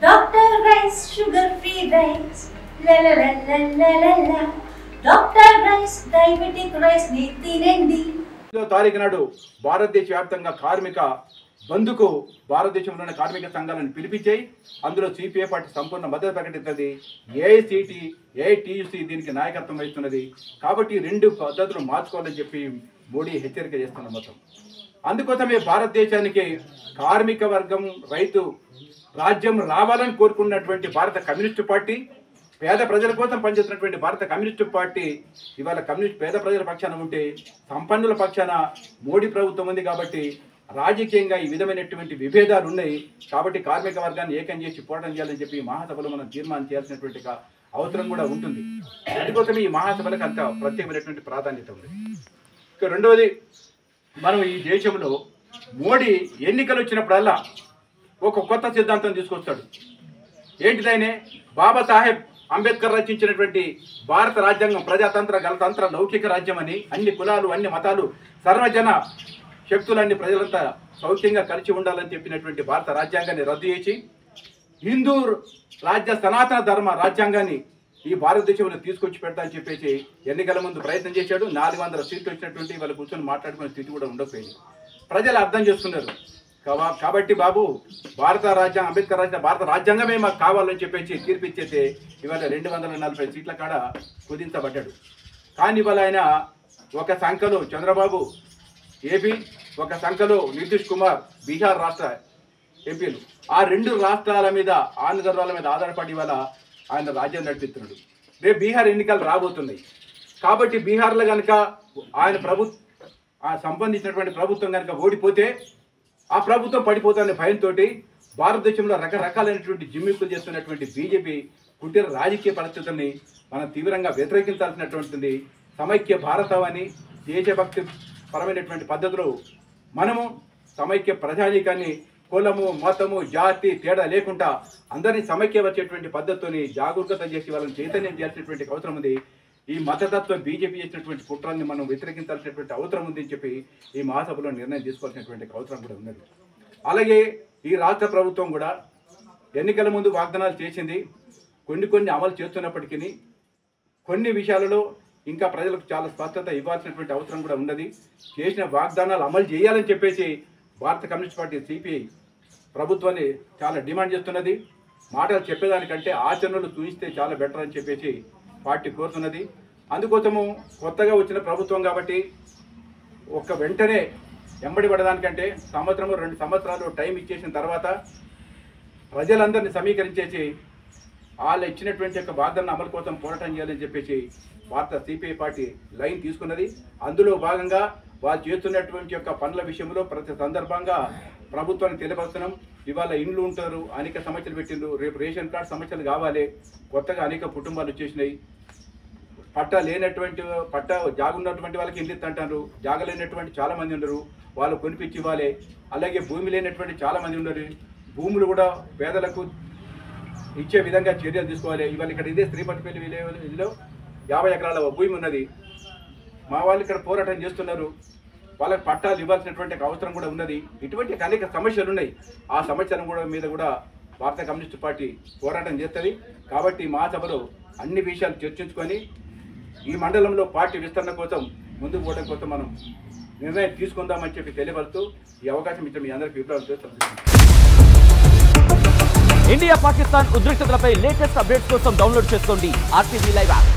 Dr. Rice, sugar-free rice, la la la la la la la. Dr. Rice, diabetic rice ని తినండి. తారీఖు నాడు భారతదేశ వ్యాప్తంగా కార్మిక బంధుకు భారతదేశంలోని కార్మిక సంఘాలను పిలిపించాయి. అందులో సిపిఐ పార్టీ సంపూర్ణ మద్దతు ప్రకటిస్తుంది. ఏఐటియుసి దీనికి నాయకత్వం వహిస్తున్నది. కాబట్టి రెండు పద్ధతులు మార్చుకోవాలని చెప్పి మోడీ హెచ్చరిక చేస్తున్న మొత్తం. అందుకోసమే భారతదేశానికి కార్మిక వర్గం రైతు రాజ్యం రావాలని కోరుకున్నటువంటి భారత కమ్యూనిస్టు పార్టీ, పేద ప్రజల కోసం పనిచేస్తున్నటువంటి భారత కమ్యూనిస్టు పార్టీ ఇవాళ పేద ప్రజల పక్షాన ఉంటే సంపన్నుల పక్షాన మోడీ ప్రభుత్వం ఉంది. కాబట్టి రాజకీయంగా ఈ విధమైనటువంటి విభేదాలు ఉన్నాయి. కాబట్టి కార్మిక వర్గాన్ని ఏకం చేసి పోరాటం చేయాలని చెప్పి మహాసభలో మనం తీర్మానం చేయాల్సినటువంటి అవసరం కూడా ఉంటుంది. అందుకోసం ఈ మహాసభలకు అంత ప్రత్యేకమైనటువంటి ప్రాధాన్యత ఉంది. ఇక రెండవది, మనం ఈ దేశంలో మోడీ ఎన్నికలు వచ్చినప్పుడల్లా ఒక కొత్త సిద్ధాంతం తీసుకొస్తాడు. ఏంటిదైనా బాబాసాహెబ్ అంబేద్కర్ రచించినటువంటి భారత రాజ్యాంగం ప్రజాతంత్ర గణతంత్ర లౌకిక రాజ్యం అని, అన్ని కులాలు అన్ని మతాలు సర్వజన శక్తులన్నీ ప్రజలంతా సౌఖ్యంగా కలిసి ఉండాలని చెప్పినటువంటి భారత రాజ్యాంగాన్ని రద్దు చేసి హిందూ రాజ్య సనాతన ధర్మ రాజ్యాంగాన్ని ఈ భారతదేశంలో తీసుకొచ్చి పెడతామని చెప్పేసి ఎన్నికల ముందు ప్రయత్నం చేశాడు. 400 సీట్లు వచ్చినటువంటి వాళ్ళు కూర్చొని మాట్లాడుకునే స్థితి కూడా ఉండకపోయింది. ప్రజలు అర్థం చేసుకున్నారు. కాబట్టి బాబు అంబేద్కర్ రాసిన భారత రాజ్యాంగమే మాకు కావాలని చెప్పేసి తీర్పిచ్చేస్తే ఇవాళ 240 సీట్ల కాడ కుదించబడ్డాడు. కానీ ఇవాళ ఆయన ఒక సంఖ్యలో చంద్రబాబు ఏపీ, ఒక సంఖ్యలో నితీష్ కుమార్ బీహార్ రాష్ట్ర ఎంపీలు, ఆ రెండు రాష్ట్రాల మీద ఆంధ్రాల మీద ఆధారపడి ఇవాళ ఆయన రాజ్యం నడిపిస్తున్నాడు. రేపు బీహార్ ఎన్నికలు రాబోతున్నాయి. కాబట్టి బీహార్లో కనుక ఆయన సంబంధించినటువంటి ప్రభుత్వం కనుక ఓడిపోతే ఆ ప్రభుత్వం పడిపోతుందనే భయంతో భారతదేశంలో రకరకాలైనటువంటి జిమ్మిక్కులు చేస్తున్నటువంటి బీజేపీ కుటీర రాజకీయ పరిస్థితుల్ని మనం తీవ్రంగా వ్యతిరేకించాల్సినటువంటిది. సమైక్య భారతం అని దేశభక్తి పరమైనటువంటి పద్ధతిలో మనము సమైక్య ప్రజానీకాన్ని కులము మతము జాతి తేడా లేకుండా అందరినీ సమైక్య వచ్చేటువంటి పద్ధతితోని జాగరూకత చేసి వాళ్ళని చైతన్యం చేయాల్సినటువంటి అవసరం ఉంది. ఈ మతతత్వం బీజేపీ చేసినటువంటి కుట్రాన్ని మనం వ్యతిరేకించాల్సినటువంటి అవసరం ఉంది అని చెప్పి ఈ మహాసభలో నిర్ణయం తీసుకోవాల్సినటువంటి అవసరం కూడా ఉన్నది. అలాగే ఈ రాష్ట్ర ప్రభుత్వం కూడా ఎన్నికల ముందు వాగ్దానాలు చేసింది. కొన్ని అమలు చేస్తున్నప్పటికీ కొన్ని విషయాలలో ఇంకా ప్రజలకు చాలా స్పష్టత ఇవ్వాల్సినటువంటి అవసరం కూడా ఉన్నది. చేసిన వాగ్దానాలు అమలు చేయాలని చెప్పేసి భారత కమ్యూనిస్ట్ పార్టీ సిపిఐ ప్రభుత్వాన్ని చాలా డిమాండ్ చేస్తున్నది. మాటలు చెప్పేదానికంటే ఆచరణలు చూపిస్తే చాలా బెటర్ అని చెప్పేసి పార్టీ కోరుతున్నది. అందుకోసము కొత్తగా వచ్చిన ప్రభుత్వం కాబట్టి వెంటనే ఎంబడి పడడానికంటే 1-2 సంవత్సరాలు టైం ఇచ్చేసిన తర్వాత ప్రజలందరినీ సమీకరించేసి వాళ్ళు ఇచ్చినటువంటి వాగ్దాన అమలు కోసం పోరాటం చేయాలని చెప్పేసి భారత సిపిఐ పార్టీ లైన్ తీసుకున్నది. అందులో భాగంగా వాళ్ళు చేస్తున్నటువంటి పనుల విషయంలో ప్రతి సందర్భంగా ప్రభుత్వాన్ని తెలియపరుస్తున్నాం. ఇవాళ ఇండ్లు ఉంటారు, అనేక సమస్యలు పెట్టిండ్రు. రేపు రేషన్ కార్డు సమస్యలు కావాలి. కొత్తగా అనేక కుటుంబాలు వచ్చేసినాయి. పట్టా జాగున్నటువంటి వాళ్ళకి ఇల్లు అంటారు, జాగలేనటువంటి చాలా మంది ఉండరు, వాళ్ళు కొనిపించి ఇవ్వాలి. అలాగే భూమి లేనటువంటి చాలా మంది ఉండరు, భూములు కూడా పేదలకు ఇచ్చే విధంగా చర్యలు తీసుకోవాలి. ఇవాళ ఇక్కడ ఇదే శ్రీపతిపల్లి విలేజ్లో 50 ఎకరాల భూమి ఉన్నది. మా వాళ్ళు ఇక్కడ పోరాటం చేస్తున్నారు. వాళ్ళకి పట్టాలు ఇవ్వాల్సినటువంటి అవసరం కూడా ఉన్నది. ఇటువంటి అనేక సమస్యలు ఉన్నాయి. ఆ సమస్యల మీద కూడా భారత కమ్యూనిస్టు పార్టీ పోరాటం చేస్తుంది. కాబట్టి మా సభలో అన్ని విషయాలు చర్చించుకొని ఈ మండలంలో పార్టీ విస్తరణ కోసం ముందుకు పోవడం కోసం మనం నిర్ణయం తీసుకుందామని చెప్పి తెలియపరుస్తూ ఈ అవకాశం ఇచ్చిన మీ అందరికీ విప్లవం చేస్తాం. ఇండియా పాకిస్తాన్ ఉద్రిక్తతలపై లేటెస్ట్ అప్డేట్స్ కోసం డౌన్లోడ్ చేసుకోండి RTV లైవ్ యాప్.